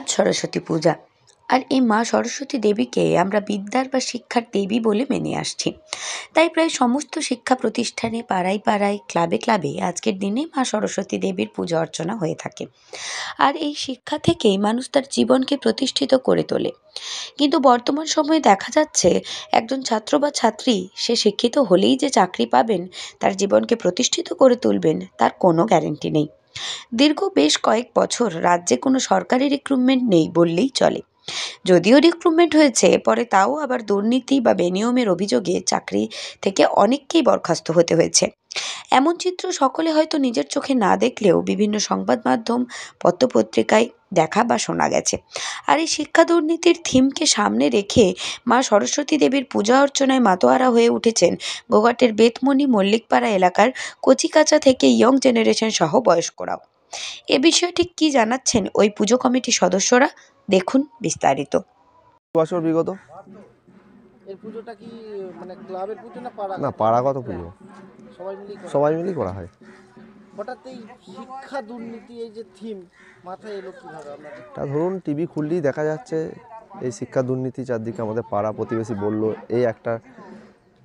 আজ সরস্বতী পূজা। আর এই মা সরস্বতী দেবীকে আমরা বিদ্যার বা শিক্ষার দেবী বলে মেনে আসছি। তাই প্রায় সমস্ত শিক্ষা প্রতিষ্ঠানে, পাড়ায় পাড়ায়, ক্লাবে ক্লাবে আজকের দিনে মা সরস্বতী দেবীর পূজা অর্চনা হয়ে থাকে। আর এই শিক্ষা থেকেই মানুষ তার জীবনকে প্রতিষ্ঠিত করে তোলে। কিন্তু বর্তমান সময়ে দেখা যাচ্ছে একজন ছাত্র বা ছাত্রী সে শিক্ষিত হলেই যে চাকরি পাবেন, তার জীবনকে প্রতিষ্ঠিত করে তুলবেন, তার কোনো গ্যারেন্টি নেই। দীর্ঘ বেশ কয়েক বছর রাজ্যে কোনো সরকারি রিক্রুটমেন্ট নেই বললেই চলে। যদিও রিক্রুটমেন্ট হয়েছে, পরে তাও আবার দুর্নীতি বা বেনিয়মের অভিযোগে চাকরি থেকে অনেককেই বরখাস্ত হতে হয়েছে। এমন চিত্র সকলে হয়তো নিজের চোখে না দেখলেও বিভিন্ন সংবাদ মাধ্যম, পত্রপত্রিকায় দেখা বা শোনা গেছে। আর এই শিক্ষা দুর্নীতির থিমকে সামনে রেখে মা সরস্বতী দেবীর পূজা অর্চনায় মাতোয়ারা হয়ে উঠেছেন গোঘাটের বেতমণি মল্লিকপাড়া এলাকার কচিকাঁচা থেকে ইয়ং জেনারেশন সহ বয়স্করাও। এ বিষয়ে ঠিক কী জানাচ্ছেন ওই পুজো কমিটির সদস্যরা, দেখুন বিস্তারিত। বছর বিগত এই পুজোটা কি মানে ক্লাবের পুজো না পাড়া? না, পাড়াগত পুজো, সবাই মিলেই করা হয়। হঠাৎ এই শিক্ষা দুর্নীতি এই যে থিম মাথায় এলো কিভাবে আপনাদের? তা ধরুন, টিভি খুললেই দেখা যাচ্ছে এই শিক্ষা দুর্নীতি চারদিকে। আমাদের পাড়া প্রতিবেশী বলল এই একটা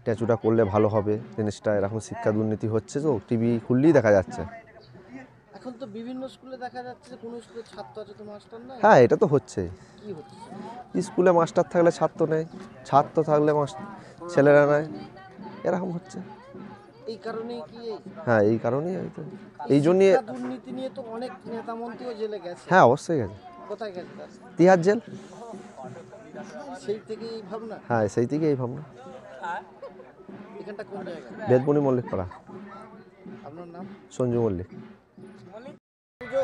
স্ট্যাচুটা করলে ভালো হবে, জিনিসটা এরকম শিক্ষা দুর্নীতি হচ্ছে, তো টিভি খুললেই দেখা যাচ্ছে। এখন তো বিভিন্ন স্কুলে দেখা যাচ্ছে যে কোনো স্কুলে ছাত্র আছে তো মাস্টার নাই। হ্যাঁ, এটা তো হচ্ছেই। কি হচ্ছে? স্কুলে মাস্টার থাকলে ছাত্র নেই, ছাত্র থাকলে ছেলেরা নেয়, এরকম হচ্ছে। এই কারণেই কি? হ্যাঁ, এই কারণেই হয়তো। এই জন্যই দুর্নীতি নিয়ে তো অনেক নেতা মন্ত্রীও জেলে গেছে। হ্যাঁ, অবশ্যই গেছে। কোথায় গেছে? তিহার জেল। সেই থেকে এই ভাবনা? হ্যাঁ, সেই থেকে এই ভাবনা। এখানটা কোন জায়গা? বেতমণি মল্লিকপাড়া। আপনার নাম? সঞ্জু মল্লিক। পুজো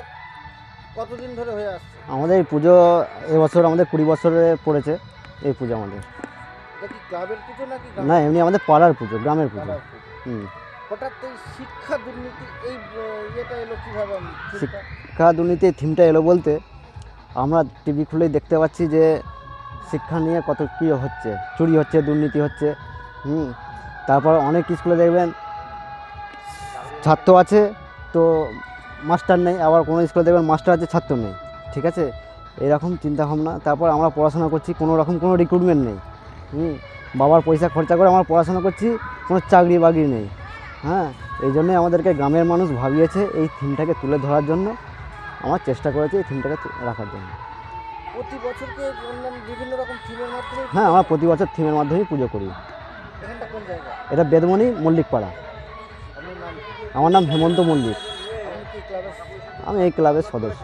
কতদিন ধরে হয়ে আসছে? আমাদের এই পুজো এবছর আমাদের 20 বছরে পড়েছে এই পুজো আমাদের। এটা কি ক্লাবের পুজো নাকি? না, এমনি আমাদের পাড়ার পুজো, গ্রামের পুজো। হঠাৎ এই শিক্ষা দুর্নীতি এই ইয়েটা এলো কিভাবে? শিক্ষা দুর্নীতি থিমটা এলো বলতে, আমরা টিভি খুলেই দেখতে পাচ্ছি যে শিক্ষা নিয়ে কত কী হচ্ছে, চুরি হচ্ছে, দুর্নীতি হচ্ছে। তারপর অনেক স্কুলে দেখবেন ছাত্র আছে তো মাস্টার নেই, আবার কোনো স্কুলে দেখবেন মাস্টার আছে ছাত্র নেই। ঠিক আছে, এরকম চিন্তাভাবনা। তারপর আমরা পড়াশোনা করছি, কোনো রকম কোনো রিক্রুটমেন্ট নেই। বাবার পয়সা খরচা করে আমরা পড়াশোনা করছি, কোনো চাকরি বাকরি নেই। হ্যাঁ, এই জন্যই আমাদেরকে গ্রামের মানুষ ভাবিয়েছে এই থিমটাকে তুলে ধরার জন্য। আমার চেষ্টা করেছি এই থিমটাকে রাখার জন্য। প্রতি বছরকে বিভিন্ন রকম থিমের মাধ্যমে? হ্যাঁ, আমরা প্রতি বছর থিমের মাধ্যমেই পুজো করি। এখানটা কোন জায়গা? এটা বেতমণি মল্লিকপাড়া। আপনার নাম? আমার নাম হেমন্ত মল্লিক। আপনি কি ক্লাবের? আমি এই ক্লাবের সদস্য।